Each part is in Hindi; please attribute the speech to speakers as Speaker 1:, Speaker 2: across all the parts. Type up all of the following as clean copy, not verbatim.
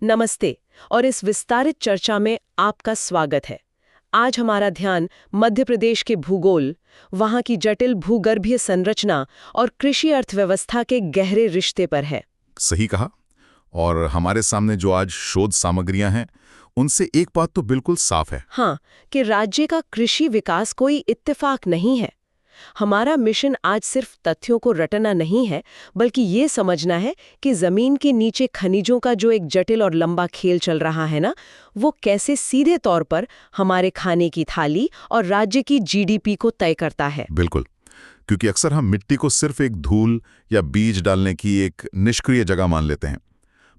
Speaker 1: नमस्ते और इस विस्तारित चर्चा में आपका स्वागत है। आज हमारा ध्यान मध्य प्रदेश के भूगोल, वहाँ की जटिल भूगर्भीय संरचना और कृषि अर्थव्यवस्था के गहरे रिश्ते पर है।
Speaker 2: सही कहा। और हमारे सामने जो आज शोध सामग्रियां हैं, उनसे एक बात तो बिल्कुल साफ है।
Speaker 1: हाँ, कि राज्य का कृषि विकास कोई इत्तेफाक नहीं है। हमारा मिशन आज सिर्फ तथ्यों को रटना नहीं है, बल्कि ये समझना है कि जमीन के नीचे खनिजों का जो एक जटिल और लंबा खेल चल रहा है ना, वो कैसे सीधे तौर पर हमारे खाने की थाली और राज्य की जीडीपी को तय करता है।
Speaker 2: बिल्कुल, क्योंकि अक्सर हम मिट्टी को सिर्फ एक धूल या बीज डालने की एक निष्क्रिय जगह मान लेते हैं,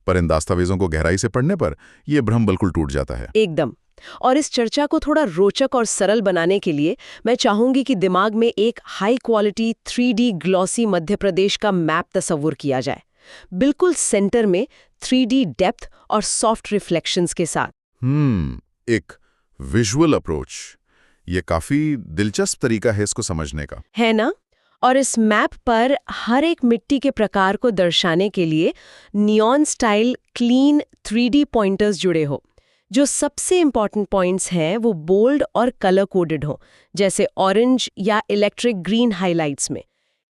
Speaker 2: पर इन दस्तावेजों को गहराई से पढ़ने पर यह भ्रम बिल्कुल टूट जाता है।
Speaker 1: एकदम। और इस चर्चा को थोड़ा रोचक और सरल बनाने के लिए मैं चाहूंगी कि दिमाग में एक high quality 3D glossy Madhya Pradesh का मैप तस्वुर किया जाए, बिल्कुल सेंटर में 3D डेप्थ और सॉफ्ट रिफ्लेक्शंस के साथ।
Speaker 2: एक विजुअल अप्रोच, ये काफी दिलचस्प तरीका है इसको समझने का,
Speaker 1: है ना? और इस मैप पर हर एक मिट्टी के प्रकार को दर्शाने के लिए neon style clean 3D pointers जुड़े हो। जो सबसे इंपॉर्टेंट पॉइंट्स हैं वो बोल्ड और कलर कोडेड हो, जैसे ऑरेंज या इलेक्ट्रिक ग्रीन हाइलाइट्स में।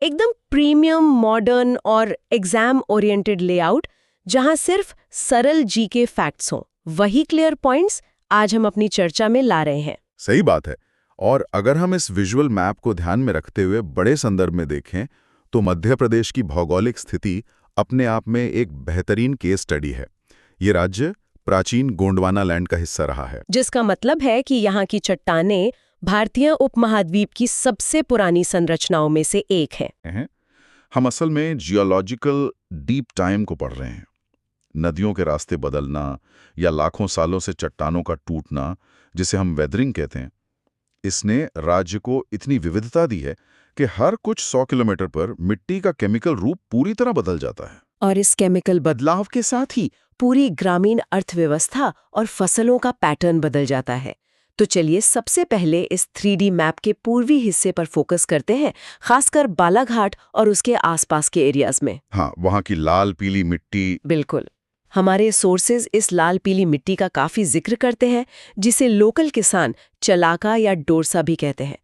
Speaker 1: एकदम प्रीमियम, मॉडर्न और एग्जाम ओरिएंटेड लेआउट, जहां सिर्फ सरल जीके फैक्ट्स हों। वही क्लियर पॉइंट्स आज हम अपनी चर्चा में ला रहे हैं।
Speaker 2: सही बात है। और अगर हम इस विजुअल मैप को ध्यान में रखते हुए बड़े संदर्भ में देखें, तो मध्य प्रदेश की भौगोलिक स्थिति अपने आप में एक बेहतरीन केस स्टडी है। ये राज्य प्राचीन गोंडवाना लैंड का हिस्सा रहा है,
Speaker 1: जिसका मतलब है कि यहाँ की चट्टानें भारतीय उपमहाद्वीप की सबसे पुरानी संरचनाओं में से एक है।
Speaker 2: हम असल में जियोलॉजिकल डीप टाइम को पढ़ रहे हैं। नदियों के रास्ते बदलना या लाखों सालों से चट्टानों का टूटना, जिसे हम वेदरिंग कहते हैं, इसने राज्य को इतनी विविधता दी है कि हर कुछ 100 किलोमीटर पर मिट्टी का केमिकल रूप पूरी तरह बदल जाता है।
Speaker 1: और इस केमिकल बदलाव के साथ ही पूरी ग्रामीण अर्थव्यवस्था और फसलों का पैटर्न बदल जाता है। तो चलिए सबसे पहले इस 3D मैप के पूर्वी हिस्से पर फोकस करते हैं, खासकर बालाघाट और उसके आसपास के एरियाज में।
Speaker 2: हाँ, वहाँ की लाल पीली मिट्टी।
Speaker 1: बिल्कुल। हमारे सोर्सेज इस लाल पीली मिट्टी का काफी जिक्र करते हैं, जिसे लोकल किसान चलाका या डोरसा भी कहते हैं।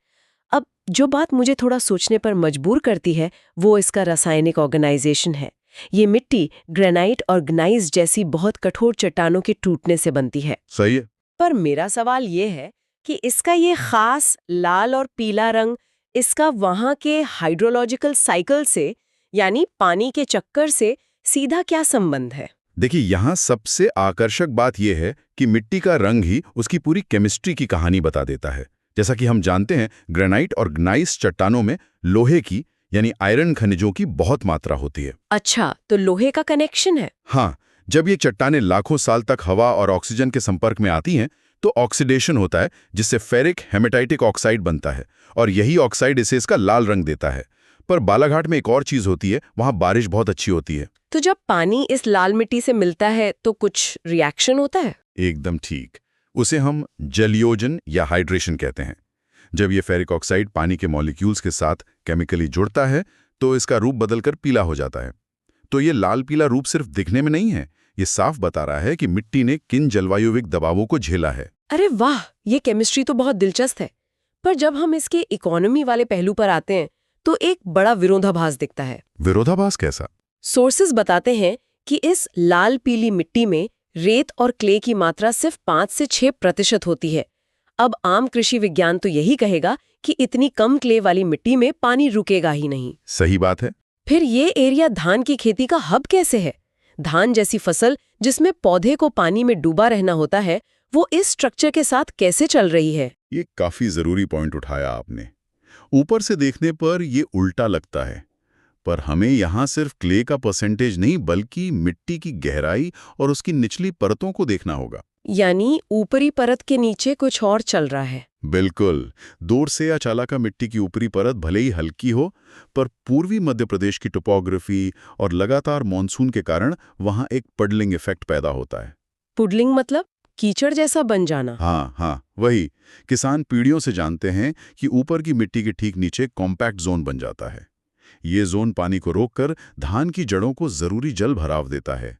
Speaker 1: अब जो बात मुझे थोड़ा सोचने पर मजबूर करती है, वो इसका रासायनिक ऑर्गेनाइजेशन है। ये मिट्टी ग्रेनाइट और ग्नाइस जैसी बहुत कठोर चट्टानों के टूटने से बनती है।
Speaker 2: सही है।
Speaker 1: पर मेरा सवाल ये है कि इसका ये खास लाल और पीला रंग, इसका वहाँ के हाइड्रोलॉजिकल साइकिल से, यानी पानी के चक्कर से सीधा क्या संबंध है?
Speaker 2: देखिए, यहाँ सबसे आकर्षक बात यह है कि मिट्टी का रंग ही उसकी पूरी केमिस्ट्री की कहानी बता देता है। जैसा कि हम जानते हैं, ग्रेनाइट और ग्नाइस चट्टानों में लोहे की यानी आयरन खनिजों की बहुत मात्रा होती है।
Speaker 1: अच्छा, तो लोहे का कनेक्शन है?
Speaker 2: हाँ, जब ये चट्टानें लाखों साल तक हवा और ऑक्सीजन के संपर्क में आती हैं, तो ऑक्सीडेशन होता है, जिससे फेरिक हेमेटाइटिक ऑक्साइड बनता है, और यही ऑक्साइड इसे इसका लाल रंग देता है। पर बालाघाट में एक और चीज होती है, वहाँ बारिश बहुत अच्छी होती है।
Speaker 1: तो जब पानी इस लाल मिट्टी से मिलता है तो कुछ रिएक्शन होता है?
Speaker 2: एकदम ठीक। उसे हम जलयोजन या हाइड्रेशन कहते हैं। जब ये फेरिक ऑक्साइड पानी के मॉलिक्यूल्स के साथ केमिकली जुड़ता है, तो इसका रूप बदलकर पीला हो जाता है। तो ये लाल पीला रूप सिर्फ दिखने में नहीं है, ये साफ बता रहा है कि मिट्टी ने किन जलवायुविक दबावों को झेला है।
Speaker 1: अरे वाह, ये केमिस्ट्री तो बहुत दिलचस्प है। पर जब हम इसके इकोनॉमी वाले पहलू पर आते हैं, तो एक बड़ा विरोधाभास दिखता है।
Speaker 2: विरोधाभास कैसा?
Speaker 1: सोर्सेज बताते हैं कि इस लाल पीली मिट्टी में रेत और क्ले की मात्रा सिर्फ 5 से 6% होती है। अब आम कृषि विज्ञान तो यही कहेगा कि इतनी कम क्ले वाली मिट्टी में पानी रुकेगा ही नहीं।
Speaker 2: सही बात है।
Speaker 1: फिर ये एरिया धान की खेती का हब कैसे है? धान जैसी फसल जिसमें पौधे को पानी में डूबा रहना होता है, वो इस स्ट्रक्चर के साथ कैसे चल रही है?
Speaker 2: ये काफी जरूरी पॉइंट उठाया आपने। ऊपर से देखने पर ये उल्टा लगता है, पर हमें यहाँ सिर्फ क्ले का परसेंटेज नहीं, बल्कि मिट्टी की गहराई और उसकी निचली परतों को देखना होगा।
Speaker 1: यानी ऊपरी परत के नीचे कुछ और चल रहा है।
Speaker 2: बिल्कुल। दूर से या चालाका मिट्टी की ऊपरी परत भले ही हल्की हो, पर पूर्वी मध्य प्रदेश की टोपोग्राफी और लगातार मॉनसून के कारण वहाँ एक पडलिंग इफेक्ट पैदा होता है।
Speaker 1: पुडलिंग मतलब कीचड़ जैसा बन जाना?
Speaker 2: हाँ, वही। किसान पीढ़ियों से जानते हैं कि ऊपर की मिट्टी के ठीक नीचे कॉम्पैक्ट जोन बन जाता है। ये जोन पानी को रोककर धान की जड़ों को जरूरी जल भराव देता है,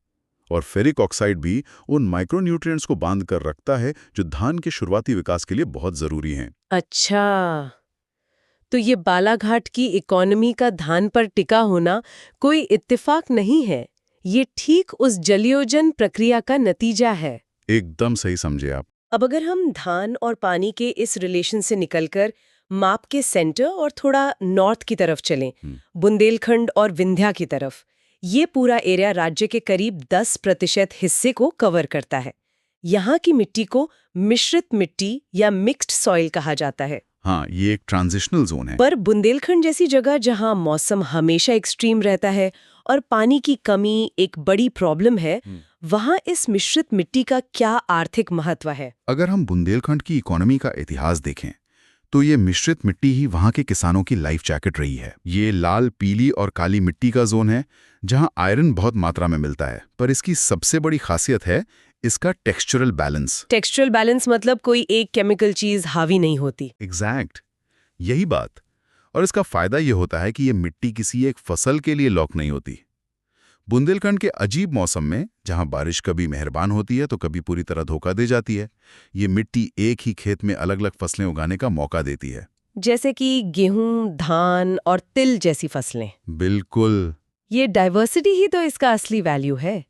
Speaker 2: और फेरिक ऑक्साइड भी उन माइक्रोन्यूट्रिएंट्स को बांध कर रखता है जो धान के शुरुआती विकास के लिए बहुत जरूरी हैं।
Speaker 1: अच्छा, तो ये बालाघाट की इकोनॉमी का धान पर टिका होना कोई इत्तेफाक नहीं है, ये ठीक उस जलयोजन प्रक्रिया का नतीजा है।
Speaker 2: एकदम सही समझे आप।
Speaker 1: अब अगर हम धान और पानी के इस रिलेशन से निकलकर माप के सेंटर और थोड़ा नॉर्थ की तरफ चलें, बुंदेलखंड और विंध्या की तरफ, ये पूरा एरिया राज्य के करीब 10% हिस्से को कवर करता है। यहाँ की मिट्टी को मिश्रित मिट्टी या मिक्स्ड सॉइल कहा जाता है।
Speaker 2: हाँ, ये एक ट्रांजिशनल जोन है।
Speaker 1: पर बुंदेलखंड जैसी जगह जहाँ मौसम हमेशा एक्सट्रीम रहता है और पानी की कमी एक बड़ी प्रॉब्लम है, वहाँ इस मिश्रित मिट्टी का क्या आर्थिक महत्व है?
Speaker 2: अगर हम बुंदेलखंड की इकोनॉमी का इतिहास देखें तो ये मिश्रित मिट्टी ही वहाँ के किसानों की लाइफ जैकेट रही है। ये लाल, पीली और काली मिट्टी का जोन है जहाँ आयरन बहुत मात्रा में मिलता है, पर इसकी सबसे बड़ी खासियत है इसका टेक्सचरल बैलेंस।
Speaker 1: टेक्सचरल बैलेंस मतलब कोई एक केमिकल चीज हावी नहीं होती।
Speaker 2: एग्जैक्ट, यही बात। और इसका फायदा ये होता है कि ये मिट्टी किसी एक फसल के लिए लॉक नहीं होती। बुंदेलखंड के अजीब मौसम में, जहां बारिश कभी मेहरबान होती है तो कभी पूरी तरह धोखा दे जाती है, ये मिट्टी एक ही खेत में अलग अलग फसलें उगाने का मौका देती है।
Speaker 1: जैसे कि गेहूं, धान और तिल जैसी फसलें।
Speaker 2: बिल्कुल।
Speaker 1: ये डाइवर्सिटी ही तो इसका असली वैल्यू है।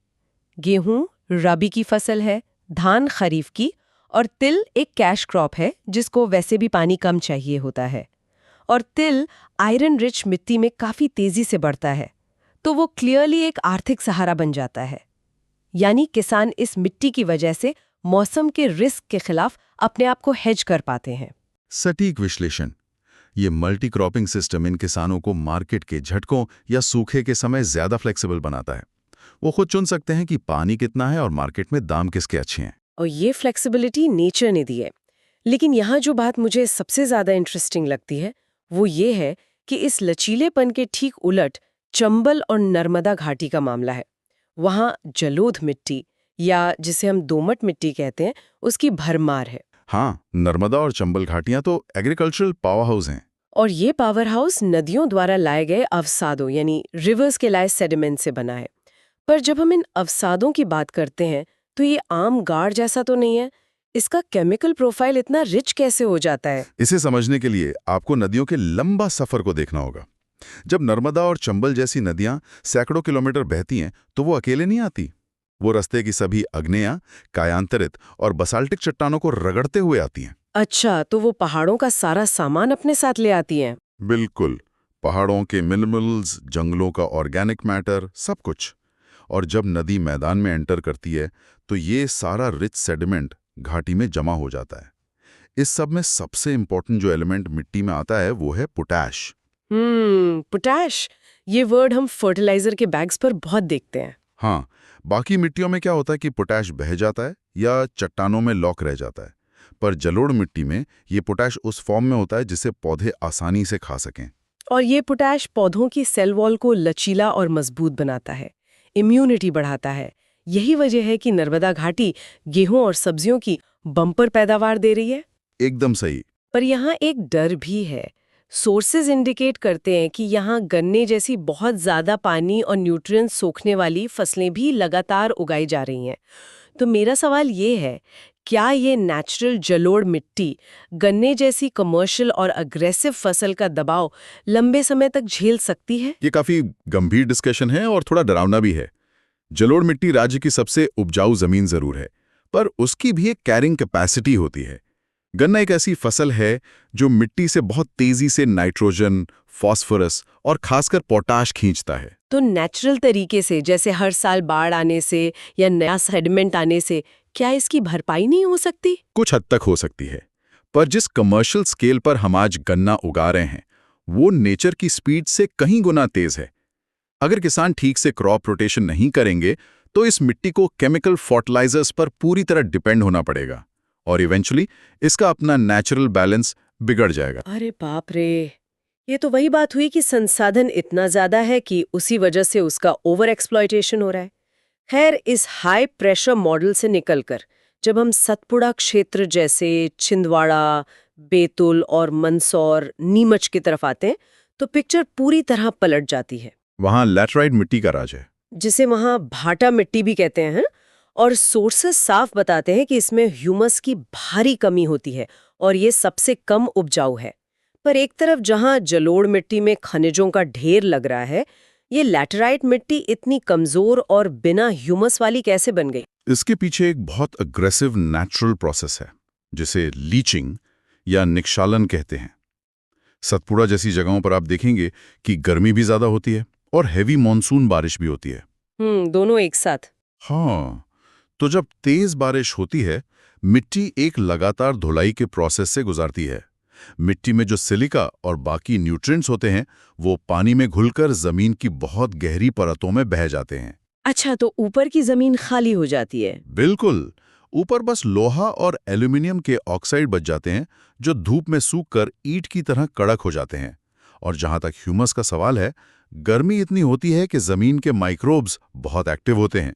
Speaker 1: गेहूं रबी की फसल है, धान खरीफ की, और तिल एक कैश क्रॉप है जिसको वैसे भी पानी कम चाहिए होता है। और तिल आयरन रिच मिट्टी में काफी तेजी से बढ़ता है, तो वो क्लियरली एक आर्थिक सहारा बन जाता है। यानी किसान इस मिट्टी की वजह से मौसम के रिस्क के खिलाफ अपने आप को हेज कर पाते हैं।
Speaker 2: सटीक विश्लेषण। ये मल्टी क्रॉपिंग सिस्टम इन किसानों को मार्केट के झटकों या सूखे के समय ज्यादा फ्लेक्सिबल बनाता है। वो खुद चुन सकते हैं कि पानी कितना है और मार्केट में दाम किसके अच्छे हैं।
Speaker 1: और ये फ्लेक्सिबिलिटी नेचर ने दी है। लेकिन यहाँ जो बात मुझे सबसे ज्यादा इंटरेस्टिंग लगती है वो ये है कि इस लचीलेपन के ठीक उलट चंबल और नर्मदा घाटी का मामला है। वहाँ जलोढ़ मिट्टी, या जिसे हम दोमट मिट्टी कहते हैं, उसकी भरमार है।
Speaker 2: हाँ, नर्मदा और चंबल घाटियां तो एग्रीकल्चरल पावर हाउस हैं।
Speaker 1: और ये पावर हाउस नदियों द्वारा लाए गए अवसादों यानी रिवर्स के लाए सेडिमेंट से बना है। पर जब हम इन अवसादों की बात करते हैं तो ये आम गाड़ जैसा तो नहीं है। इसका केमिकल प्रोफाइल इतना रिच कैसे हो जाता है?
Speaker 2: इसे समझने के लिए आपको नदियों के लंबा सफर को देखना होगा। जब नर्मदा और चंबल जैसी नदियां सैकड़ों किलोमीटर बहती हैं तो वो अकेले नहीं आती। वो रास्ते की सभी आग्नेय, कायांतरित और बसाल्टिक चट्टानों को रगड़ते हुए आती हैं।
Speaker 1: अच्छा, तो वो पहाड़ों का सारा सामान अपने साथ ले आती हैं?
Speaker 2: बिल्कुल, पहाड़ों के मिनरल्स, जंगलों का ऑर्गेनिक मैटर, सब कुछ। और जब नदी मैदान में एंटर करती है तो ये सारा रिच सेडिमेंट घाटी में जमा हो जाता है। इस सब में सबसे इंपॉर्टेंट जो एलिमेंट मिट्टी में आता है वो है पोटैश।
Speaker 1: पोटैश, ये वर्ड हम फर्टिलाइजर के बैग्स पर बहुत देखते हैं।
Speaker 2: हाँ, बाकी मिट्टियों में क्या होता है कि पोटैश बह जाता है या चट्टानों में लॉक रह जाता है, पर जलोढ़ मिट्टी में ये पोटैश उस फॉर्म में होता है जिसे पौधे आसानी से खा सकें।
Speaker 1: और ये पोटैश पौधों की सेल वॉल को लचीला और मजबूत बनाता है, इम्यूनिटी बढ़ाता है। यही वजह है कि नर्मदा घाटी गेहूं और सब्जियों की बम्पर पैदावार दे रही है।
Speaker 2: एकदम सही।
Speaker 1: पर यहाँ एक डर भी है। सोर्सेज इंडिकेट करते हैं कि यहाँ गन्ने जैसी बहुत ज्यादा पानी और न्यूट्रिएंट्स सोखने वाली फसलें भी लगातार उगाई जा रही हैं। तो मेरा सवाल ये है, क्या ये नेचुरल जलोढ़ मिट्टी गन्ने जैसी कमर्शियल और अग्रेसिव फसल का दबाव लंबे समय तक झेल सकती है?
Speaker 2: ये काफी गंभीर डिस्कशन है और थोड़ा डरावना भी है। जलोढ़ मिट्टी राज्य की सबसे उपजाऊ जमीन जरूर है, पर उसकी भी एक कैरिंग कैपेसिटी होती है। गन्ना एक ऐसी फसल है जो मिट्टी से बहुत तेजी से नाइट्रोजन, फास्फोरस और खासकर पोटाश खींचता है।
Speaker 1: तो नेचुरल तरीके से, जैसे हर साल बाढ़ आने से या नया सेडिमेंट आने से, क्या इसकी भरपाई नहीं हो सकती?
Speaker 2: कुछ हद तक हो सकती है, पर जिस कमर्शियल स्केल पर हम आज गन्ना उगा रहे हैं वो नेचर की स्पीड से कहीं गुना तेज है। अगर किसान ठीक से क्रॉप रोटेशन नहीं करेंगे तो इस मिट्टी को केमिकल फर्टिलाइजर्स पर पूरी तरह डिपेंड होना पड़ेगा और इवेंचुअली इसका अपना नेचुरल बैलेंस बिगड़ जाएगा।
Speaker 1: अरे बाप रे, ये तो वही बात हुई कि संसाधन इतना ज्यादा है कि उसी वजह से उसका ओवर एक्सप्लॉयटेशन हो रहा है। खैर, इस हाई प्रेशर मॉडल से निकलकर जब हम सतपुड़ा क्षेत्र जैसे छिंदवाड़ा, बैतूल और मंदसौर, नीमच की तरफ आते हैं तो पिक्चर पूरी तरह पलट जाती है।
Speaker 2: वहां लैटराइट मिट्टी का राज है।
Speaker 1: जिसे वहाँ भाटा मिट्टी भी कहते हैं, और सोर्सेस साफ बताते हैं कि इसमें ह्यूमस की भारी कमी होती है और ये सबसे कम उपजाऊ है। पर एक तरफ जहाँ जलोढ़ मिट्टी में खनिजों का ढेर लग रहा है, ये लैटेराइट मिट्टी इतनी कमजोर और बिना ह्यूमस वाली कैसे बन गई?
Speaker 2: इसके पीछे एक बहुत अग्रेसिव नेचुरल प्रोसेस है, जिसे लीचिंग या निक्षालन कहते हैं। सतपुड़ा जैसी जगहों पर आप देखेंगे कि गर्मी भी ज्यादा होती है और हैवी मॉनसून बारिश भी होती है।
Speaker 1: दोनों एक साथ।
Speaker 2: हाँ, तो जब तेज बारिश होती है, मिट्टी एक लगातार धुलाई के प्रोसेस से गुजरती है। मिट्टी में जो सिलिका और बाकी न्यूट्रिएंट्स होते हैं, वो पानी में घुलकर जमीन की बहुत गहरी परतों में बह जाते हैं।
Speaker 1: अच्छा, तो ऊपर की जमीन खाली हो जाती है?
Speaker 2: बिल्कुल, ऊपर बस लोहा और एल्यूमिनियम के ऑक्साइड बच जाते हैं, जो धूप में सूखकर ईंट की तरह कड़क हो जाते हैं। और जहां तक ह्यूमस का सवाल है, गर्मी इतनी होती है कि जमीन के माइक्रोब्स बहुत एक्टिव होते हैं।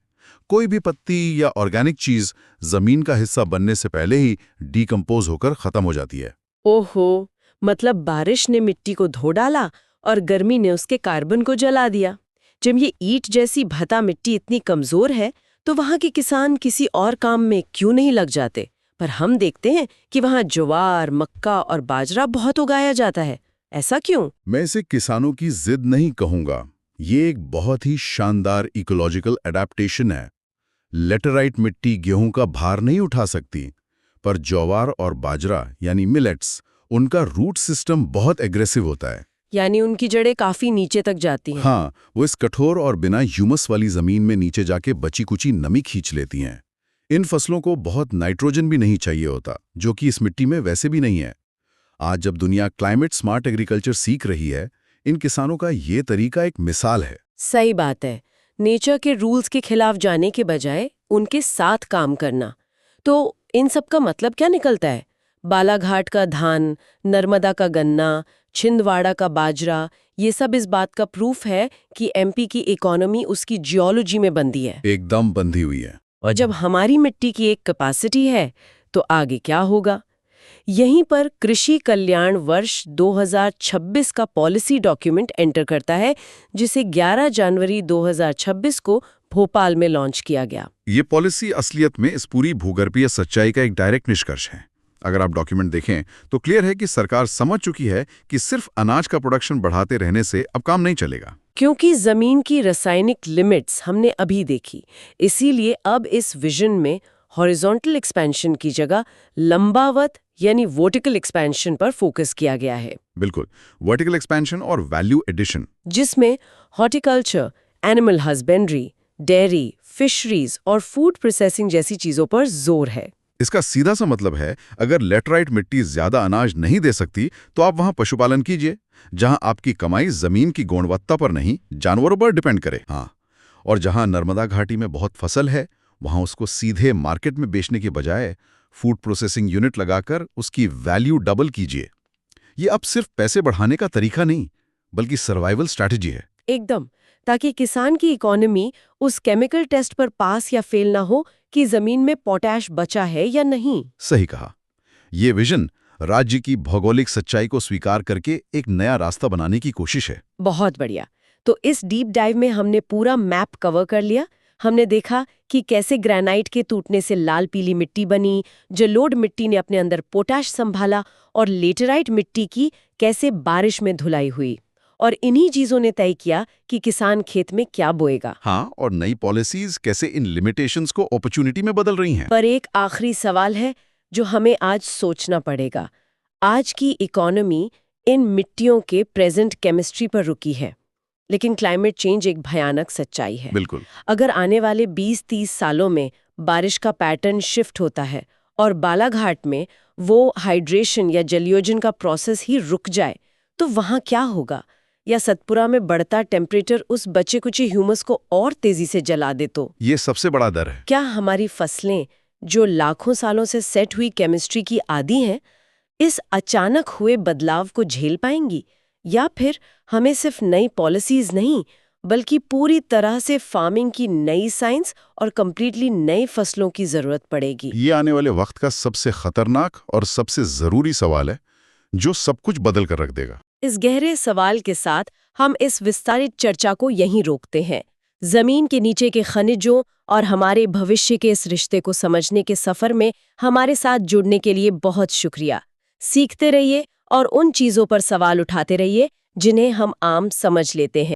Speaker 2: कोई भी पत्ती या ऑर्गेनिक चीज जमीन का हिस्सा बनने से पहले ही डीकंपोज होकर खत्म हो जाती है।
Speaker 1: ओहो, मतलब बारिश ने मिट्टी को धो डाला और गर्मी ने उसके कार्बन को जला दिया। जब ये ईंट जैसी भता मिट्टी इतनी कमजोर है, तो वहाँ के किसान किसी और काम में क्यों नहीं लग जाते? पर हम देखते हैं कि वहाँ ज्वार, मक्का और बाजरा बहुत उगाया जाता है। ऐसा क्यों?
Speaker 2: मैं इसे किसानों की जिद नहीं कहूंगा। ये एक बहुत ही शानदार इकोलॉजिकल एडेप्टेशन है। लेटेराइट मिट्टी गेहूं का भार नहीं उठा सकती, पर ज्वार और बाजरा यानी मिलेट्स, उनका रूट सिस्टम बहुत एग्रेसिव होता है।
Speaker 1: यानी उनकी जड़ें काफी नीचे तक जाती हैं।
Speaker 2: हाँ, वो इस कठोर और बिना ह्यूमस वाली जमीन में नीचे जाके बची कुची नमी खींच लेती हैं। इन फसलों को बहुत नाइट्रोजन भी नहीं चाहिए होता, जो कि इस मिट्टी में वैसे भी नहीं है। आज जब दुनिया क्लाइमेट स्मार्ट एग्रीकल्चर सीख रही है, इन किसानों का ये तरीका एक मिसाल है।
Speaker 1: सही बात है। नेचर के रूल्स के खिलाफ जाने के बजाय उनके साथ काम करना। तो इन सब का मतलब क्या निकलता है? बालाघाट का धान, नर्मदा का गन्ना, छिंदवाड़ा का बाजरा, ये सब इस बात का प्रूफ है कि एमपी की इकोनॉमी उसकी जियोलॉजी में बंधी है।
Speaker 2: एकदम बंधी हुई है।
Speaker 1: और जब हमारी मिट्टी की एक कैपेसिटी है, तो आगे क्या होगा? यहीं पर कृषि कल्याण वर्ष 2026 का पॉलिसी डॉक्यूमेंट एंटर करता है, जिसे 11 जनवरी 2026 को भोपाल में लॉन्च किया गया।
Speaker 2: ये पॉलिसी असलियत में इस पूरी भूगर्भीय सच्चाई का एक डायरेक्ट निष्कर्ष है। अगर आप डॉक्यूमेंट देखें तो क्लियर है कि सरकार समझ चुकी है कि सिर्फ अनाज का प्रोडक्शन बढ़ाते रहने से अब काम नहीं चलेगा।
Speaker 1: क्योंकि जमीन की रासायनिक लिमिट्स हमने अभी देखी, इसीलिए अब इस विजन में हॉरिजॉन्टल एक्सपेंशन की जगह लंबावत यानी वर्टिकल एक्सपेंशन पर फोकस किया गया है।
Speaker 2: बिल्कुल, वर्टिकल एक्सपेंशन और वैल्यू एडिशन,
Speaker 1: जिसमें horticulture, animal husbandry, dairy, fisheries और फूड प्रोसेसिंग जैसी चीजों पर जोर है।
Speaker 2: इसका सीधा सा मतलब है, अगर लेटराइट मिट्टी ज्यादा अनाज नहीं दे सकती, तो आप वहां पशुपालन कीजिए, जहां आपकी कमाई जमीन की गुणवत्ता पर नहीं, जानवरों पर डिपेंड करे। हाँ, और जहां नर्मदा घाटी में बहुत फसल है, वहां उसको सीधे मार्केट में बेचने के बजाय फूड प्रोसेसिंग यूनिट लगाकर उसकी वैल्यू डबल कीजिए। ये अब सिर्फ पैसे बढ़ाने का तरीका नहीं, बल्कि सर्वाइवल स्ट्रैटेजी है।
Speaker 1: एकदम, ताकि किसान की इकोनॉमी उस केमिकल टेस्ट पर पास या फेल ना हो कि जमीन में पोटैश बचा है या नहीं।
Speaker 2: सही कहा। ये विजन राज्य की भौगोलिक सच्चाई को स्वीकार करके एक नया रास्ता बनाने की कोशिश है।
Speaker 1: बहुत बढ़िया। तो इस डीप डाइव में हमने पूरा मैप कवर कर लिया। हमने देखा कि कैसे ग्रेनाइट के टूटने से लाल पीली मिट्टी बनी, जलोढ़ मिट्टी ने अपने अंदर पोटैश संभाला, और लेटेराइट मिट्टी की कैसे बारिश में धुलाई हुई। और इन्हीं चीजों ने तय किया कि किसान खेत में क्या बोएगा।
Speaker 2: हाँ, और नई पॉलिसीज कैसे इन लिमिटेशंस को अपॉर्चुनिटी में बदल रही हैं।
Speaker 1: पर एक आखिरी सवाल है जो हमें आज सोचना पड़ेगा। आज की इकोनॉमी इन मिट्टियों के प्रेजेंट केमिस्ट्री पर रुकी है, लेकिन क्लाइमेट चेंज एक भयानक सच्चाई है।
Speaker 2: बिल्कुल।
Speaker 1: अगर आने वाले 20-30 सालों में बारिश का पैटर्न शिफ्ट होता है और बालाघाट में वो हाइड्रेशन या जलयोजन का प्रोसेस ही रुक जाए, तो वहाँ क्या होगा? या सतपुरा में बढ़ता टेम्परेचर उस बचे कुचे ह्यूमस को और तेजी से जला दे तो?
Speaker 2: ये सबसे बड़ा डर है।
Speaker 1: क्या हमारी फसलें, जो लाखों सालों से सेट हुई केमिस्ट्री की आदी हैं, इस अचानक हुए बदलाव को झेल पाएंगी? या फिर हमें सिर्फ नई पॉलिसीज नहीं, बल्कि पूरी तरह से फार्मिंग की नई साइंस और कंप्लीटली नई फसलों की जरूरत पड़ेगी?
Speaker 2: ये आने वाले वक्त का सबसे खतरनाक और सबसे जरूरी सवाल है, जो सब कुछ बदल कर रख देगा।
Speaker 1: इस गहरे सवाल के साथ हम इस विस्तारित चर्चा को यहीं रोकते हैं। जमीन के नीचे के खनिजों और हमारे भविष्य के इस रिश्ते को समझने के सफर में हमारे साथ जुड़ने के लिए बहुत शुक्रिया। सीखते रहिए और उन चीजों पर सवाल उठाते रहिए जिन्हें हम आम समझ लेते हैं।